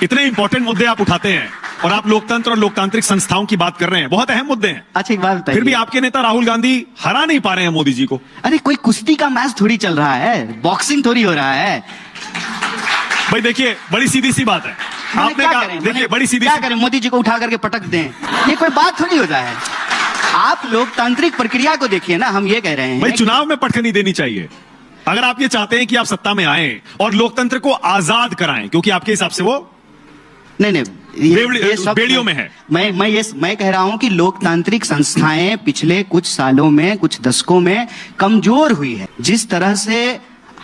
इतने इंपॉर्टेंट मुद्दे आप उठाते हैं और आप लोकतंत्र और लोकतांत्रिक संस्थाओं की बात कर रहे हैं, बहुत अहम मुद्दे हैं। अच्छा एक बात बताइए, फिर भी आपके नेता राहुल गांधी हरा नहीं पा रहे हैं मोदी जी को। अरे कोई कुश्ती का मैच थोड़ी चल रहा है, बॉक्सिंग थोड़ी हो रहा है। भाई देखिए, बड़ी सीधी सी बात है, आपने कहा, देखिए बड़ी सीधी, क्या करें, मोदी जी को उठा करके पटक दें, ये कोई बात थोड़ी होता है। आप लोकतांत्रिक प्रक्रिया को देखिए ना, हम ये कह रहे हैं भाई चुनाव में पटखनी देनी चाहिए। अगर आप ये चाहते हैं कि आप सत्ता में आए और लोकतंत्र को आजाद कराएं, क्योंकि आपके हिसाब से वो नहीं ये सब बेड़ियों में है। मैं कह रहा हूं कि लोकतांत्रिक संस्थाएं पिछले कुछ सालों में, कुछ दशकों में कमजोर हुई है। जिस तरह से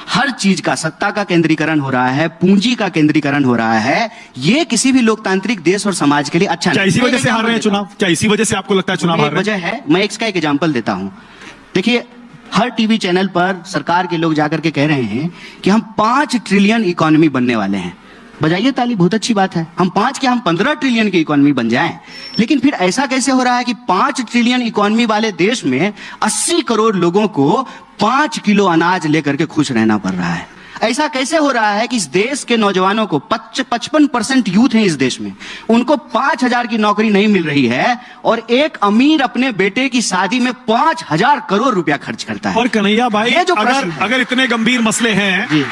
हर चीज का, सत्ता का केंद्रीकरण हो रहा है, पूंजी का केंद्रीकरण हो रहा है, ये किसी भी लोकतांत्रिक देश और समाज के लिए अच्छा नहीं। क्या इसी वजह से हार रहे हैं चुनाव? क्या इसी वजह से आपको लगता है चुनाव हार रहे हैं? वजह है, मैं इसका एक एग्जांपल देता हूं। देखिए, हर टीवी चैनल पर सरकार के लोग जाकर के कह रहे हैं कि हम 5 ट्रिलियन इकोनॉमी बनने वाले हैं। बजाइए ताली, बहुत अच्छी बात है। हम 5 क्या, हम 15 ट्रिलियन की इकोनॉमी बन जाएं। लेकिन फिर ऐसा कैसे हो रहा है कि 5 ट्रिलियन इकोनॉमी वाले देश में 80 करोड़ लोगों को 5 किलो अनाज लेकर के खुश रहना पड़ रहा है? ऐसा कैसे हो रहा है कि इस देश के नौजवानों को 55% यूथ है इस देश में, उनको 5,000 की नौकरी नहीं मिल रही है और एक अमीर अपने बेटे की शादी में 5,000 करोड़ रुपया खर्च करता है? और कन्हैया भाई, ये जो अगर इतने गंभीर मसले हैं,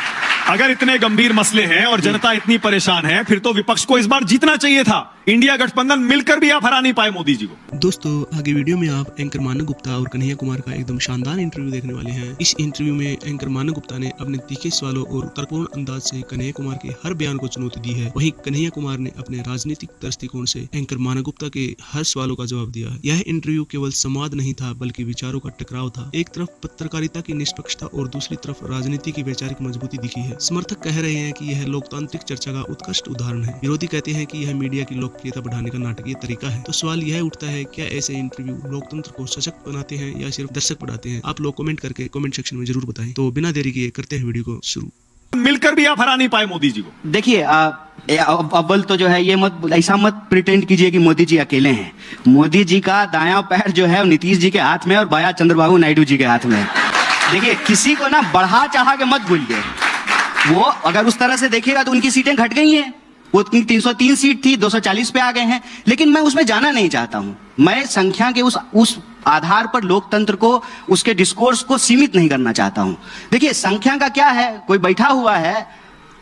अगर इतने गंभीर मसले हैं और जनता इतनी परेशान है, फिर तो विपक्ष को इस बार जीतना चाहिए था। इंडिया गठबंधन मिलकर भी आप हरा नहीं पाए मोदी जी को। दोस्तों, आगे वीडियो में आप एंकर मानव गुप्ता और कन्हैया कुमार का एकदम शानदार इंटरव्यू देखने वाले हैं। इस इंटरव्यू में एंकर मानव गुप्ता ने अपने तीखे सवालों और उत्तरपूर्ण अंदाज से कन्हैया कुमार के हर बयान को चुनौती दी है। वहीं कन्हैया कुमार ने अपने राजनीतिक दृष्टिकोण से एंकर मानव गुप्ता के हर सवालों का जवाब दिया। यह इंटरव्यू केवल संवाद नहीं था, बल्कि विचारों का टकराव था। एक तरफ पत्रकारिता की निष्पक्षता और दूसरी तरफ राजनीति की वैचारिक मजबूती दिखी है। समर्थक कह रहे हैं कि यह लोकतांत्रिक चर्चा का उत्कृष्ट उदाहरण है। विरोधी कहते हैं कि यह मीडिया की लोकप्रियता बढ़ाने का नाटकीय तरीका है। तो सवाल यह उठता है, क्या ऐसे इंटरव्यू लोकतंत्र को सशक्त बनाते हैं या सिर्फ दर्शक बढ़ाते हैं? आप लोग कमेंट करके कमेंट सेक्शन में जरूर बताएं। तो बिना देरी किए करते हैं वीडियो को शुरू। मिलकर भी आप हरा नहीं पाए मोदी जी को। देखिए, अव्वल तो जो है, ये ऐसा मत प्रिटेंड कीजिए कि मोदी जी अकेले हैं। मोदी जी का दायां पैर जो है नीतीश जी के हाथ में और बायां चंद्रबाबू नायडू जी के हाथ में। देखिए, किसी को ना बढ़ा चढ़ा के मत भूलिए। वो अगर उस तरह से देखिएगा तो उनकी सीटें घट गई हैं। वो 303 सीट थी, 240 पे आ गए हैं। लेकिन मैं उसमें जाना नहीं चाहता हूं। मैं संख्या के उस आधार पर लोकतंत्र को, उसके डिस्कोर्स को सीमित नहीं करना चाहता हूं। देखिए, संख्या का क्या है, कोई बैठा हुआ है,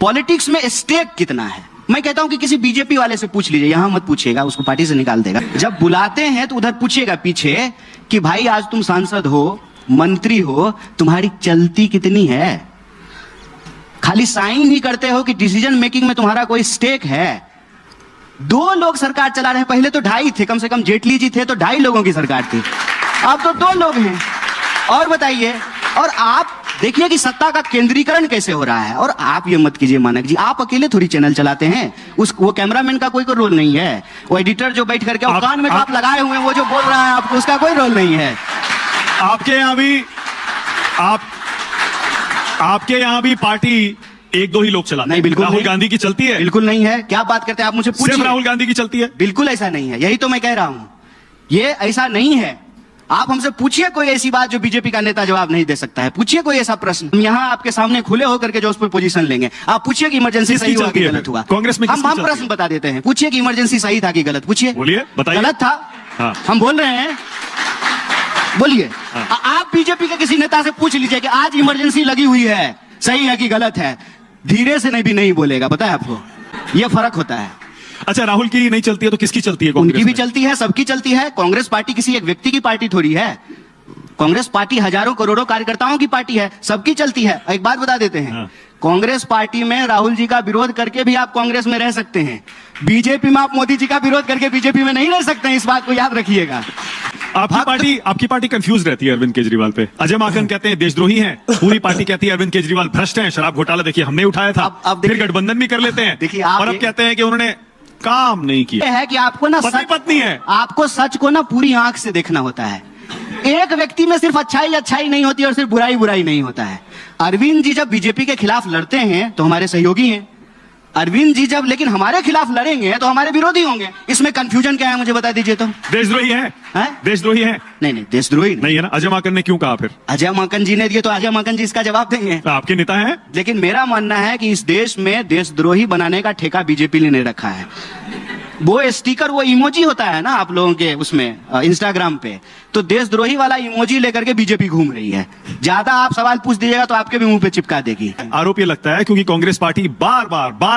पॉलिटिक्स में स्टेक कितना है। मैं कहता हूं कि किसी बीजेपी वाले से पूछ लीजिए, यहां मत पूछिएगा, उसको पार्टी से निकाल देगा। जब बुलाते हैं तो उधर पूछिएगा पीछे कि भाई आज तुम सांसद हो, मंत्री हो, तुम्हारी चलती कितनी है? खाली साइन ही करते हो कि डिसीजन मेकिंग में तुम्हारा कोई स्टेक है? 2 लोग सरकार चला रहे हैं, पहले तो 2.5 थे, कम से कम जेटली जी थे तो 2.5 लोगों की सरकार थी, अब तो 2 लोग हैं। और बताइए, और आप देखिए कि सत्ता का केंद्रीकरण कैसे हो रहा है। और आप ये मत कीजिए मानक जी, आप अकेले थोड़ी चैनल चलाते हैं, वो कैमरामैन का कोई रोल नहीं है, वो एडिटर जो बैठ करके कान में आप लगाए हुए हैं, वो जो बोल रहा है आपको, उसका कोई रोल नहीं है। आपके यहाँ भी पार्टी 1-2 ही लोग चलाते हैं। नहीं, बिल्कुल राहुल गांधी की चलती है? बिल्कुल नहीं है। क्या बात करते हैं आप, मुझे पूछिए। सिर्फ राहुल गांधी की चलती है? बिल्कुल ऐसा नहीं है, यही तो मैं कह रहा हूं, ये ऐसा नहीं है। आप हमसे पूछिए कोई ऐसी बात जो बीजेपी का नेता जवाब नहीं दे सकता है। पूछिए कोई ऐसा प्रश्न, हम यहाँ आपके सामने खुले होकर के जो उस पर पोजीशन लेंगे। आप पूछिए कि इमरजेंसी सही हुआ कि गलत हुआ। कांग्रेस में हम प्रश्न बता देते हैं, पूछिए कि इमरजेंसी सही था कि गलत। पूछिए, बोलिए, बताइए। गलत था। हाँ। हम बोल रहे हैं, बोलिए। आप बीजेपी के किसी नेता से पूछ लीजिए कि आज इमरजेंसी लगी हुई है, सही है कि गलत है, धीरे से नहीं भी नहीं बोलेगा। पता है आपको, यह फर्क होता है। अच्छा, राहुल की नहीं चलती है तो किसकी चलती है? उनकी भी चलती है, सबकी चलती है। कांग्रेस पार्टी किसी एक व्यक्ति की पार्टी थोड़ी है। कांग्रेस पार्टी हजारों करोड़ों कार्यकर्ताओं की पार्टी है, सबकी चलती है। एक बात बता देते हैं, कांग्रेस पार्टी में राहुल जी का विरोध करके भी आप कांग्रेस में रह सकते हैं, बीजेपी में आप मोदी जी का विरोध करके बीजेपी में नहीं रह सकते हैं। इस बात को याद रखिएगा। आपकी पार्टी कंफ्यूज रहती है अरविंद केजरीवाल पे। अजय माकन कहते हैं देशद्रोही हैं, पूरी पार्टी कहती है अरविंद केजरीवाल भ्रष्ट हैं, शराब घोटाला देखिए हमने उठाया था। अब फिर गठबंधन भी कर लेते हैं। देखिए, और अब कहते हैं कि उन्होंने काम नहीं किया है कि आपको ना पत्नी है, आपको सच को ना पूरी आंख से देखना होता है। एक व्यक्ति में सिर्फ अच्छाई नहीं होती और सिर्फ बुराई नहीं होता है। अरविंद जी जब बीजेपी के खिलाफ लड़ते हैं तो हमारे सहयोगी हैं, अरविंद जी जब लेकिन हमारे खिलाफ लड़ेंगे तो हमारे विरोधी होंगे, इसमें कंफ्यूजन क्या है मुझे बता दीजिए तो। देशद्रोही है, हैं? देशद्रोही है? नहीं देशद्रोही नहीं है ना। अजय माकन ने क्यों कहा फिर? अजय माकन जी ने दिए तो अजय माकन जी इसका जवाब देंगे। आपके नेता हैं? लेकिन मेरा मानना है कि इस देश में देशद्रोही बनाने का ठेका बीजेपी ने नहीं रखा है। वो स्टिकर, वो इमोजी होता है ना आप लोगों के उसमें इंस्टाग्राम पे, तो देशद्रोही वाला इमोजी लेकर के बीजेपी घूम रही है। ज्यादा आप सवाल पूछ दीजिएगा तो आपके भी मुंह पे चिपका देगी। आरोप ये लगता है क्योंकि कांग्रेस पार्टी बार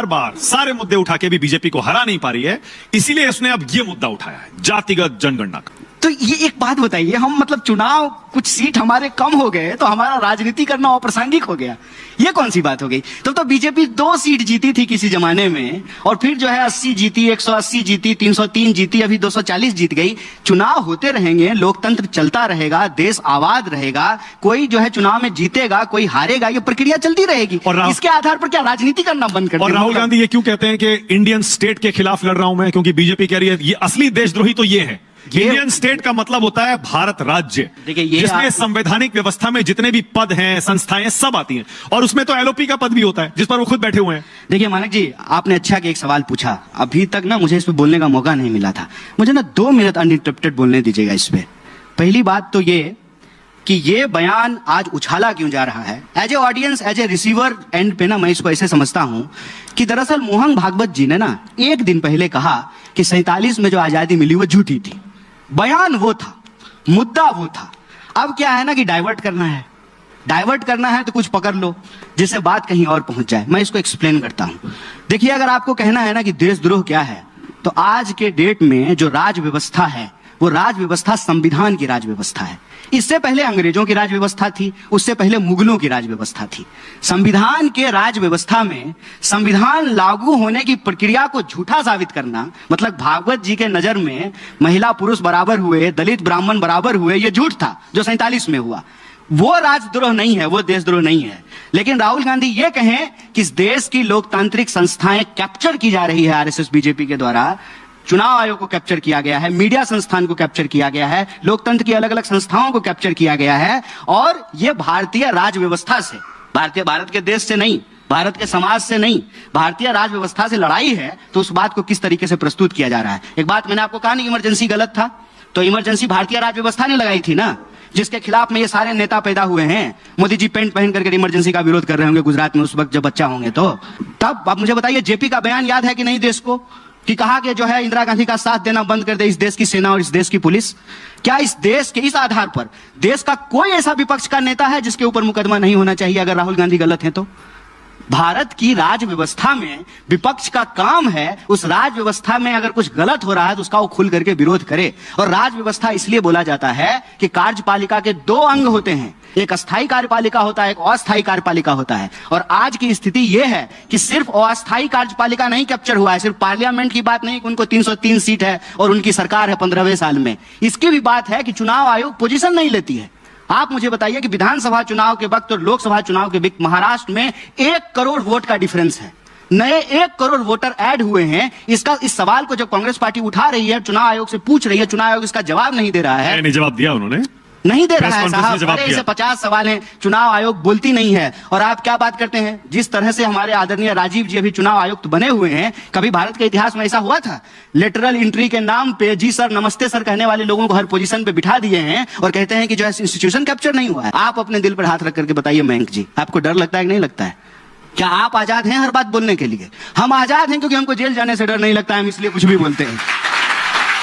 बार सारे मुद्दे उठा के भी बीजेपी को हरा नहीं पा रही है, इसीलिए उसने अब ये मुद्दा उठाया है, जातिगत जनगणना का। तो ये एक बात बताइए, हम मतलब चुनाव कुछ सीट हमारे कम हो गए तो हमारा राजनीति करना अप्रासंगिक हो गया, ये कौन सी बात हो गई? तो बीजेपी 2 सीट जीती थी किसी जमाने में, और फिर जो है 80 जीती, 180 जीती, 303 जीती, अभी 240 जीत गई। चुनाव होते रहेंगे, लोकतंत्र चलता रहेगा, देश आबाद रहेगा, कोई जो है चुनाव में जीतेगा, कोई हारेगा, ये प्रक्रिया चलती रहेगी। और इसके आधार पर क्या राजनीति करना बंद कर? और राहुल गांधी ये क्यों कहते हैं कि इंडियन स्टेट के खिलाफ लड़ रहा हूं मैं, क्योंकि बीजेपी कह रही है ये असली देशद्रोही तो ये है। इंडियन स्टेट का मतलब होता है भारत राज्य, जिसमें संवैधानिक व्यवस्था में जितने भी पद हैं, संस्थाएं सब आती हैं, और उसमें तो एलओपी का पद भी होता है जिस पर वो खुद बैठे हुए हैं। देखिए मानक जी, आपने अच्छा कि एक सवाल पूछा, अभी तक ना मुझे इस पे बोलने का मौका नहीं मिला था, मुझे ना 2 मिनट अनइंटरप्टेड बोलने दीजिएगा इस पे। पहली बात तो ये कि ये बयान आज उछाला क्यों जा रहा है, as a audience, as a receiver end पे ना मैं इसको ऐसे समझता हूं कि दरअसल मोहन भागवत जी ने ना 1 दिन पहले कहा कि 47 में जो आजादी मिली वो झूठी थी। बयान वो था, मुद्दा वो था। अब क्या है ना कि डाइवर्ट करना है तो कुछ पकड़ लो जिससे बात कहीं और पहुंच जाए। मैं इसको एक्सप्लेन करता हूं। देखिए, अगर आपको कहना है ना कि देशद्रोह क्या है, तो आज के डेट में जो राज व्यवस्था है वो राज व्यवस्था संविधान की राज व्यवस्था है। इससे पहले अंग्रेजों की राज व्यवस्था थी, उससे पहले मुगलों की राज व्यवस्था थी। संविधान के राज व्यवस्था में संविधान लागू होने की प्रक्रिया को झूठा साबित करना, मतलब भागवत जी के नजर में महिला पुरुष बराबर हुए, दलित ब्राह्मण बराबर हुए, ये झूठ था जो 47 में हुआ। वो राजद्रोह नहीं है, वो देशद्रोह नहीं है। लेकिन राहुल गांधी ये कहें कि इस देश की लोकतांत्रिक संस्थाएं कैप्चर की जा रही है आरएसएस बीजेपी के द्वारा, चुनाव आयोग को कैप्चर किया गया है, मीडिया संस्थान को कैप्चर किया गया है, लोकतंत्र की अलग अलग संस्थाओं को कैप्चर किया गया है, और ये भारतीय राज व्यवस्था से, भारत के देश से नहीं, भारत के समाज से नहीं, भारतीय राज व्यवस्था से लड़ाई है। तो उस बात को किस तरीके से प्रस्तुत किया जा रहा है। एक बात मैंने आपको कहा नहीं, इमरजेंसी गलत था, तो इमरजेंसी भारतीय राज व्यवस्था ने लगाई थी ना, जिसके खिलाफ में ये सारे नेता पैदा हुए हैं। मोदी जी पेंट पहन करके इमरजेंसी का विरोध कर रहे होंगे गुजरात में उस वक्त जब बच्चा होंगे, तो तब आप मुझे बताइए, जेपी का बयान याद है कि नहीं देश को, कि कहा कि जो है इंदिरा गांधी का साथ देना बंद कर दे इस देश की सेना और इस देश की पुलिस। क्या इस देश के इस आधार पर देश का कोई ऐसा विपक्ष का नेता है जिसके ऊपर मुकदमा नहीं होना चाहिए अगर राहुल गांधी गलत है तो? भारत की राज व्यवस्था में विपक्ष का काम है उस राज व्यवस्था में अगर कुछ गलत हो रहा है तो उसका वो खुल करके विरोध करे। और राज व्यवस्था इसलिए बोला जाता है कि कार्यपालिका के 2 अंग होते हैं, एक अस्थायी कार्यपालिका होता है, एक अस्थायी कार्यपालिका होता है। और आज की स्थिति यह है कि सिर्फ अस्थायी कार्यपालिका नहीं कैप्चर हुआ है, सिर्फ पार्लियामेंट की बात नहीं कि उनको 303 सीट है और उनकी सरकार है 15वें साल में, इसकी भी बात है कि चुनाव आयोग पोजीशन नहीं लेती है। आप मुझे बताइए कि विधानसभा चुनाव के वक्त और लोकसभा चुनाव के वक्त महाराष्ट्र में 1 करोड़ वोट का डिफरेंस है, नए 1 करोड़ वोटर ऐड हुए हैं। इस सवाल को जब कांग्रेस पार्टी उठा रही है, चुनाव आयोग से पूछ रही है, चुनाव आयोग इसका जवाब नहीं दे रहा है। नहीं जवाब दिया उन्होंने, नहीं दे रहा है साहब। अरे इसे 50 सवाल हैं, चुनाव आयोग बोलती नहीं है। और आप क्या बात करते हैं, जिस तरह से हमारे आदरणीय राजीव जी अभी चुनाव आयुक्त बने हुए हैं, कभी भारत के इतिहास में ऐसा हुआ था? लेटरल एंट्री के नाम पे जी सर नमस्ते सर कहने वाले लोगों को हर पोजीशन पे बिठा दिए हैं और कहते हैं कि जो है इंस्टीट्यूशन कैप्चर नहीं हुआ है। आप अपने दिल पर हाथ रख करके बताइए मयंक जी, आपको डर लगता है कि नहीं लगता है? क्या आप आजाद हैं हर बात बोलने के लिए? हम आजाद हैं क्योंकि हमको जेल जाने से डर नहीं लगता है, हम इसलिए कुछ भी बोलते हैं।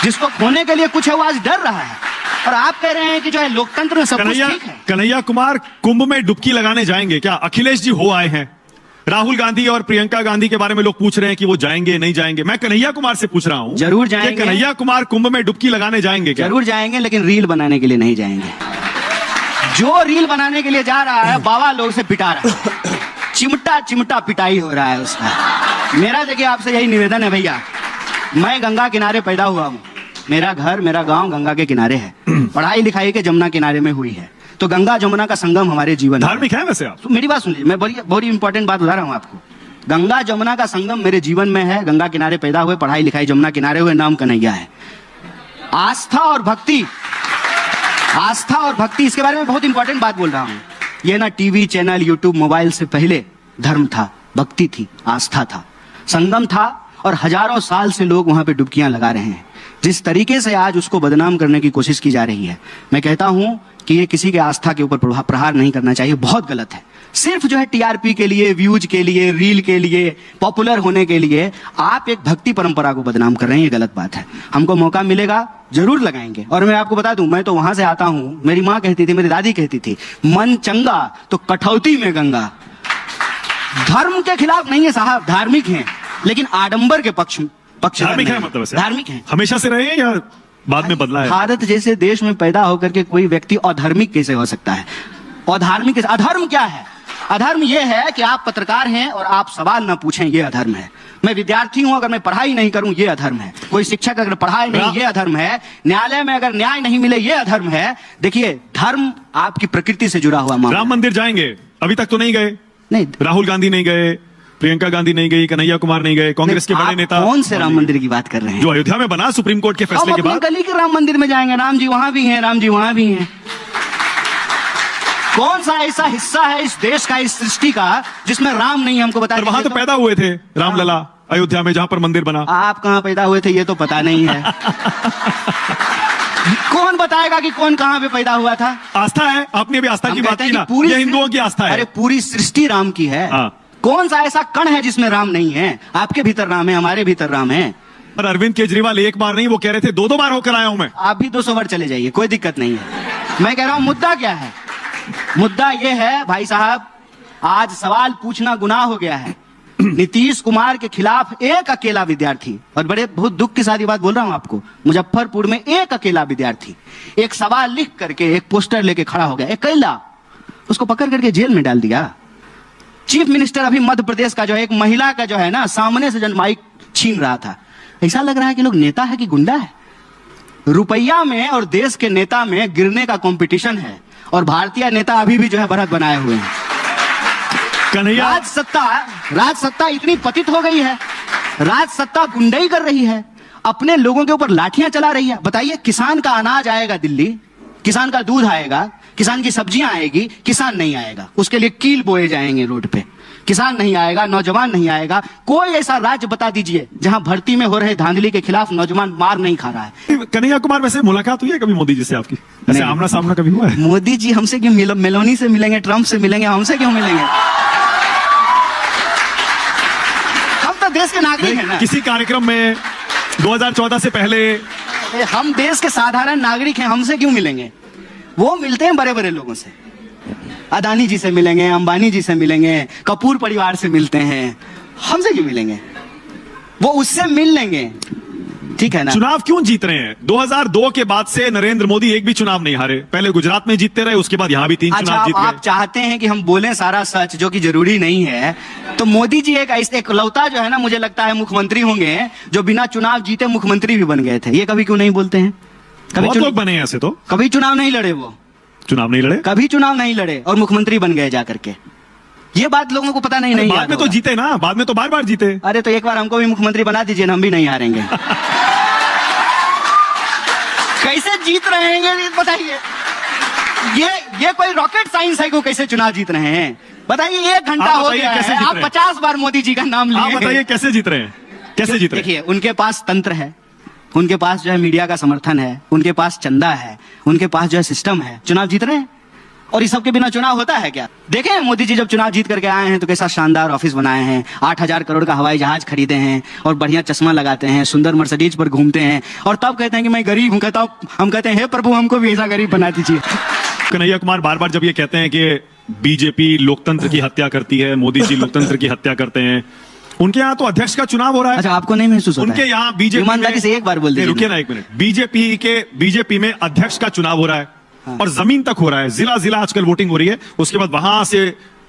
जिसको खोने के लिए कुछ है वो आज डर रहा है, और आप कह रहे हैं कि जो है लोकतंत्र में सब कुछ ठीक है। कन्हैया कुमार कुंभ में डुबकी लगाने जाएंगे क्या? अखिलेश जी हो आए हैं, राहुल गांधी और प्रियंका गांधी के बारे में लोग पूछ रहे हैं कि वो जाएंगे नहीं जाएंगे। मैं कन्हैया कुमार से पूछ रहा हूं, जरूर जाएंगे। कन्हैया कुमार कुंभ में डुबकी लगाने जाएंगे क्या? जरूर जाएंगे, लेकिन रील बनाने के लिए नहीं जाएंगे। जो रील बनाने के लिए जा रहा है बाबा लोग से पिटा रहा है, चिमटा चिमटा पिटाई हो रहा है उसका। मेरा देखिए आपसे यही निवेदन है भैया, मैं गंगा किनारे पैदा हुआ हूं, मेरा घर मेरा गांव गंगा के किनारे है, पढ़ाई लिखाई के जमुना किनारे में हुई है, तो गंगा जमुना का संगम हमारे जीवन धार्मिक है वैसे आप? तो मेरी बात सुनिए, मैं बड़ी इंपॉर्टेंट बात बता रहा हूं आपको। गंगा जमुना का संगम मेरे जीवन में है, गंगा किनारे पैदा हुए, पढ़ाई लिखाई जमुना किनारे हुए, नाम कन्हैया है। आस्था और भक्ति, आस्था और भक्ति, इसके बारे में बहुत इंपॉर्टेंट बात बोल रहा हूं। ये ना टीवी चैनल यूट्यूब मोबाइल से पहले धर्म था, भक्ति थी, आस्था था। संगम था और हजारों साल से लोग वहां पे डुबकियां लगा रहे हैं। जिस तरीके से आज उसको बदनाम करने की कोशिश की जा रही है, मैं कहता हूं कि ये किसी के आस्था के ऊपर प्रहार नहीं करना चाहिए, बहुत गलत है। सिर्फ जो है टीआरपी के लिए, व्यूज के लिए, रील के लिए, पॉपुलर होने के लिए आप एक भक्ति परंपरा को बदनाम कर रहे हैं, ये गलत बात है। हमको मौका मिलेगा जरूर लगाएंगे। और मैं आपको बता दूं, मैं तो वहां से आता हूं, मेरी माँ कहती थी, मेरी दादी कहती थी, मन चंगा तो कठौती में गंगा। धर्म के खिलाफ नहीं है साहब, धार्मिक हैं, लेकिन आडंबर के पक्ष धार्मिक है, मतलब धार्मिक है। हमेशा से रहे हैं या बाद में बदला है? भारत जैसे देश में पैदा होकर के कोई व्यक्ति अधार्मिक कैसे हो सकता है? अधार्मिक, अधर्म क्या है? अधर्म यह है कि आप पत्रकार हैं और आप सवाल ना पूछें, ये अधर्म है। मैं विद्यार्थी हूं, अगर मैं पढ़ाई नहीं करूं, ये अधर्म है। कोई शिक्षक अगर पढ़ाई नहीं, ये अधर्म है। न्यायालय में अगर न्याय नहीं मिले, ये अधर्म है। देखिए, धर्म आपकी प्रकृति से जुड़ा हुआ मामला। राम मंदिर जाएंगे, अभी तक तो नहीं गए। नहीं, राहुल गांधी नहीं गए, प्रियंका गांधी नहीं गई, कन्हैया कुमार नहीं गए, कांग्रेस के बड़े नेता। कौन से राम मंदिर की बात कर रहे हैं? जो अयोध्या में बना सुप्रीम कोर्ट के फैसले के बाद। गली के राम मंदिर में जाएंगे, राम जी वहां भी हैं, राम जी वहां भी हैं। कौन सा ऐसा हिस्सा है इस देश का, इस सृष्टि का, जिसमें राम नहीं? हमको बताइए। वहां तो पैदा हुए थे रामलला, अयोध्या में, जहां पर मंदिर बना। आप कहां पैदा हुए थे ये तो पता नहीं है। कौन बताएगा कि कौन कहां पे पैदा हुआ था? आस्था है, आपने अभी आस्था की बात की ना, पूरी ये हिंदुओं की आस्था है। अरे पूरी सृष्टि राम की है। कौन सा ऐसा कण है जिसमें राम नहीं है? आपके भीतर राम है, हमारे भीतर राम है। पर अरविंद केजरीवाल एक बार नहीं, वो कह रहे थे 2-2 बार होकर आया हूं मैं। आप भी 200 बार चले जाइए, कोई दिक्कत नहीं है। मैं कह रहा हूं मुद्दा क्या है? मुद्दा यह है भाई साहब, आज सवाल पूछना गुनाह हो गया है। नीतीश कुमार के खिलाफ एक अकेला विद्यार्थी, और बड़े बहुत दुख के साथ ये बात बोल रहा हूं आपको, मुजफ्फरपुर में एक अकेला विद्यार्थी एक सवाल लिख करके एक पोस्टर लेके खड़ा हो गया, अकेला, उसको पकड़ करके जेल में डाल दिया। चीफ मिनिस्टर अभी मध्य प्रदेश का जो है, एक महिला का जो है ना, सामने से माइक छीन रहा था। ऐसा लग रहा है कि लोग नेता है कि गुंडा है। रुपया में और देश के नेता में गिरने का कंपटीशन है, और भारतीय नेता अभी भी जो है बढ़त बनाए हुए हैं। कन्हैया, राज सत्ता इतनी पतित हो गई है, राज सत्ता गुंडाई कर रही है, अपने लोगों के ऊपर लाठियां चला रही है। बताइए, किसान का अनाज आएगा दिल्ली, किसान का दूध आएगा, किसान की सब्जियां आएगी, किसान नहीं आएगा, उसके लिए कील बोए जाएंगे रोड पे, किसान नहीं आएगा, नौजवान नहीं आएगा। कोई ऐसा राज्य बता दीजिए जहां भर्ती में हो रहे धांधली के खिलाफ नौजवान मार नहीं खा रहा है। कन्हैया कुमार, वैसे मुलाकात हुई है कभी मोदी जी से आपकी? ऐसे आमना सामना कभी हुआ है? मोदी जी हमसे क्यों, मेलोनी से मिलेंगे, ट्रंप से मिलेंगे, हमसे क्यों मिलेंगे? हम तो देश के नागरिक हैं ना। किसी कार्यक्रम में 2014 से पहले हम देश के साधारण नागरिक हैं, हमसे क्यों मिलेंगे? वो मिलते हैं बड़े बड़े लोगों से, अदानी जी से मिलेंगे, अंबानी जी से मिलेंगे, कपूर परिवार से मिलते हैं, हमसे क्यों मिलेंगे? वो उससे मिल लेंगे, ठीक है ना। चुनाव क्यों जीत रहे हैं? 2002 के बाद से नरेंद्र मोदी एक भी चुनाव नहीं हारे। पहले गुजरात में जीतते रहे, उसके बाद यहां भी 3 चुनाव जीत गए। आप चाहते हैं कि हम बोलें सारा सच, जो कि जरूरी नहीं है, तो मोदी जी एक लौता जो है ना, मुझे लगता है मुख्यमंत्री होंगे जो बिना चुनाव जीते मुख्यमंत्री भी बन गए थे। ये कभी क्यों नहीं बोलते हैं? बहुत लोग बने हैं ऐसे तो। कभी चुनाव नहीं लड़े, वो चुनाव नहीं लड़े, कभी चुनाव नहीं लड़े और मुख्यमंत्री बन गए जाकर के। ये बात लोगों को पता नहीं बाद में तो जीते ना, बाद में तो बार बार जीते। अरे तो एक बार हमको भी मुख्यमंत्री बना दीजिए ना, हम भी नहीं हारेंगे। कैसे जीत रहे हैं बताइए? ये कोई रॉकेट साइंस है को कैसे चुनाव जीत रहे हैं? बताइए, 1 घंटा हो गया है, आप 50 बार मोदी जी का नाम लिए। बताइए कैसे जीत रहे हैं, कैसे जीत रहे हैं? देखिए, उनके पास तंत्र है, उनके पास जो है मीडिया का समर्थन है, उनके पास चंदा है, उनके पास जो है सिस्टम है, चुनाव जीत रहे हैं। और इस सब के बिना चुनाव होता है क्या? देखें, मोदी जी जब चुनाव जीत करके आए हैं तो कैसा शानदार ऑफिस बनाए हैं, 8000 करोड़ का हवाई जहाज खरीदे हैं, और बढ़िया चश्मा लगाते हैं, सुंदर मर्सिडीज पर घूमते हैं, और तब कहते हैं कि मैं गरीब हूं। हम कहते हैं, हे प्रभु, हमको भी ऐसा गरीब बना दीजिए। कन्हैया कुमार बार बार जब ये कहते हैं कि बीजेपी लोकतंत्र की हत्या करती है, मोदी जी लोकतंत्र की हत्या करते हैं, उनके यहाँ तो अध्यक्ष का चुनाव हो रहा है। अच्छा, आपको नहीं महसूस होता? उनके यहाँ बीजेपी, ईमानदारी से एक बार बोल दीजिए। रुकिए ना 1 मिनट। बीजेपी में अध्यक्ष का चुनाव हो रहा है, और जमीन तक हो रहा है, जिला जिला आजकल वोटिंग हो रही है, उसके बाद वहां से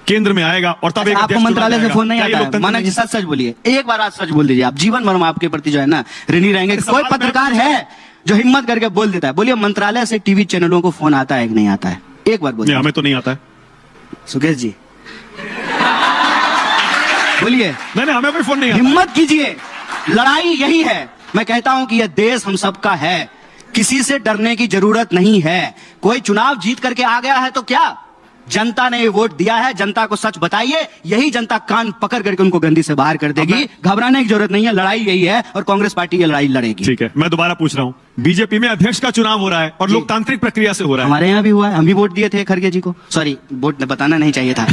केंद्र में आएगा, और तब आपको मंत्रालय से फोन नहीं आता है? माना जी, सच बोलिए, एक बार आज सच बोल दीजिए, आप जीवन भर आपके प्रति जो है ना ऋणी रहेंगे। कोई पत्रकार है जो हिम्मत करके बोल देता है? बोलिए, मंत्रालय से टीवी चैनलों को फोन आता है कि नहीं आता है? एक बार बोलिए। हमें तो नहीं आता है। सुकेश जी बोलिए। नहीं, हमें कोई फोन नहीं आता। हिम्मत कीजिए, लड़ाई यही है। मैं कहता हूं कि यह देश हम सबका है, किसी से डरने की जरूरत नहीं है। कोई चुनाव जीत करके आ गया है तो क्या? जनता ने ये वोट दिया है, जनता को सच बताइए, यही जनता कान पकड़ करके उनको गंदी से बाहर कर देगी। घबराने की जरूरत नहीं है, लड़ाई यही है और कांग्रेस पार्टी ये लड़ाई लड़ेगी। ठीक है, मैं दोबारा पूछ रहा हूँ, बीजेपी में अध्यक्ष का चुनाव हो रहा है और लोकतांत्रिक प्रक्रिया से हो रहा है। हमारे यहाँ भी हुआ है, हम भी वोट दिए थे खड़गे जी को। सॉरी, वोट बताना नहीं चाहिए था।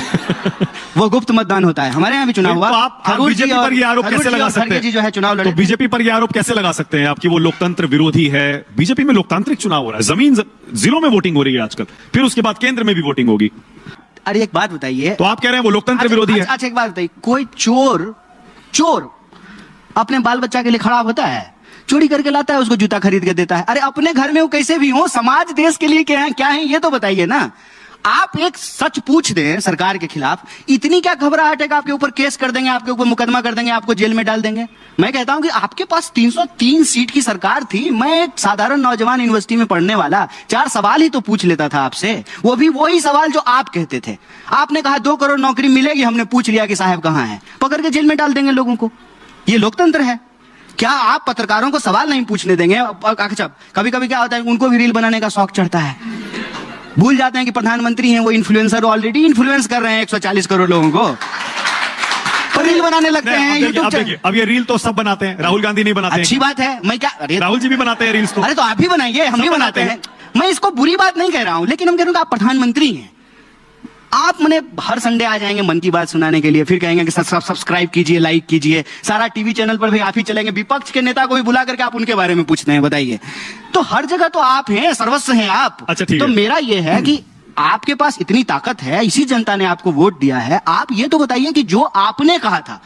वो गुप्त मतदान होता है, हमारे यहाँ भी चुनाव हुआ। तो आप बीजेपी पर ये आरोप कैसे लगा सकते हैं? जी जो है चुनाव लड़े, तो बीजेपी पर ये आरोप कैसे लगा सकते हैं आपकी वो लोकतंत्र विरोधी है? बीजेपी में लोकतांत्रिक चुनाव हो रहा है, जिलों में वोटिंग हो रही है आजकल, फिर उसके बाद केंद्र में भी वोटिंग होगी। अरे एक बात बताइए, तो आप कह रहे हैं वो लोकतंत्र विरोधी है? अच्छा एक बात बताइए, कोई चोर अपने बाल बच्चा के लिए खराब होता है? चोरी करके लाता है, उसको जूता खरीद के देता है। अरे अपने घर में वो कैसे भी हो, समाज देश के लिए क्या है ये तो बताइए ना। आप एक सच पूछ दें सरकार के खिलाफ, इतनी क्या घबराहट है कि आपके ऊपर केस कर देंगे, आपके ऊपर मुकदमा कर देंगे, आपको जेल में डाल देंगे? मैं कहता हूं कि आपके पास 303 सीट की सरकार थी। मैं एक साधारण नौजवान यूनिवर्सिटी में पढ़ने वाला 4 सवाल ही तो पूछ लेता था आपसे, वो भी वही सवाल जो आप कहते थे। आपने कहा 2 करोड़ नौकरी मिलेगी, हमने पूछ लिया कि साहब कहां है, पकड़ के जेल में डाल देंगे लोगों को। ये लोकतंत्र है क्या? आप पत्रकारों को सवाल नहीं पूछने देंगे? अच्छा, कभी कभी क्या होता है, उनको भी रील बनाने का शौक चढ़ता है, भूल जाते हैं कि प्रधानमंत्री हैं वो इन्फ्लुएंसर, ऑलरेडी इन्फ्लुएंस कर रहे हैं 140 करोड़ लोगों को, पर रील बनाने लगते हैं यूट्यूब चैनल। अब ये रील तो सब बनाते हैं, राहुल गांधी नहीं बनाते। अच्छी बात है, मैं क्या, राहुल जी भी बनाते हैं रील्स तो। अरे तो आप भी बनाइए, हम भी बनाते हैं। मैं इसको बुरी बात नहीं कह रहा हूं, लेकिन हम कह रहे हैं आप प्रधानमंत्री हैं, आप मैंने हर संडे आ जाएंगे मन की बात सुनाने के लिए, फिर कहेंगे कि सब्सक्राइब कीजिए, लाइक कीजिए, सारा टीवी चैनल पर भी आप ही चलेंगे, विपक्ष के नेता को भी बुला करके आप उनके बारे में पूछते हैं, बताइए। तो हर जगह तो आप हैं, सर्वस्व हैं आप। अच्छा ठीक तो है। मेरा ये है कि आपके पास इतनी ताकत है, इसी जनता ने आपको वोट दिया है, आप ये तो बताइए कि जो आपने कहा था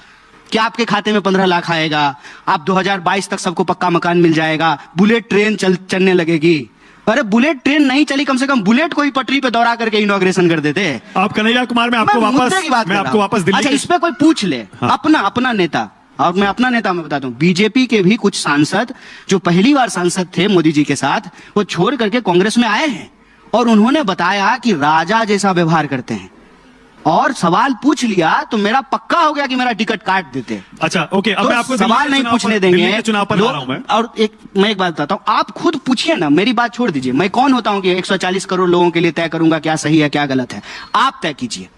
कि आपके खाते में 15 लाख आएगा, आप 2022 तक सबको पक्का मकान मिल जाएगा, बुलेट ट्रेन चलने लगेगी। अरे बुलेट ट्रेन नहीं चली, कम से कम बुलेट कोई पटरी पे दौड़ा करके इनॉग्रेशन कर देते। आप कन्हैया कुमार में आपको वापस दिल्ली। अच्छा इस पे कोई पूछ ले। हाँ। अपना नेता, और मैं अपना नेता मैं बताता हूँ, बीजेपी के भी कुछ सांसद जो पहली बार सांसद थे मोदी जी के साथ, वो छोड़ करके कांग्रेस में आए हैं और उन्होंने बताया कि राजा जैसा व्यवहार करते हैं, और सवाल पूछ लिया तो मेरा पक्का हो गया कि मेरा टिकट काट देते। अच्छा ओके, अब तो मैं आपको सवाल नहीं पूछने देंगे। चुनाव पर आ रहा हूं मैं। और मैं एक बात बताता हूं, आप खुद पूछिए ना, मेरी बात छोड़ दीजिए। मैं कौन होता हूं कि 140 करोड़ लोगों के लिए तय करूंगा क्या सही है क्या गलत है? आप तय कीजिए।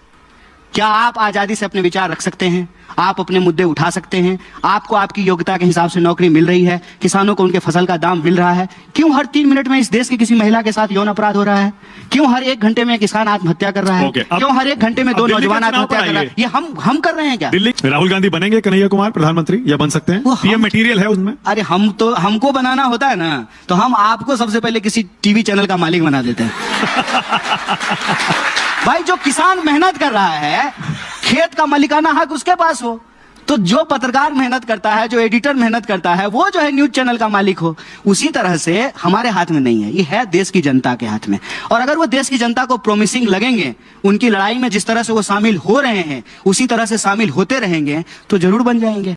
क्या आप आजादी से अपने विचार रख सकते हैं? आप अपने मुद्दे उठा सकते हैं? आपको आपकी योग्यता के हिसाब से नौकरी मिल रही है? किसानों को उनके फसल का दाम मिल रहा है? क्यों हर 3 मिनट में इस देश की किसी महिला के साथ यौन अपराध हो रहा है? क्यों हर 1 घंटे में किसान आत्महत्या कर रहा है? क्यों हर 1 घंटे में 2 नौजवान आत्महत्या कर रहा है? ये हम कर रहे हैं क्या? दिल्ली राहुल गांधी बनेंगे कन्हैया कुमार प्रधानमंत्री, या बन सकते हैं? पीएम मटेरियल है उसमें। अरे हमको बनाना होता है ना, तो हम आपको सबसे पहले किसी टीवी चैनल का मालिक बना देते हैं। भाई जो किसान मेहनत कर रहा है, खेत का मालिकाना हक उसके पास हो, तो जो पत्रकार मेहनत करता है, जो एडिटर मेहनत करता है, वो जो है न्यूज चैनल का मालिक हो। उसी तरह से हमारे हाथ में नहीं है, ये है देश की जनता के हाथ में। और अगर वो देश की जनता को प्रॉमिसिंग लगेंगे, उनकी लड़ाई में जिस तरह से वो शामिल हो रहे हैं उसी तरह से शामिल होते रहेंगे, तो जरूर बन जाएंगे।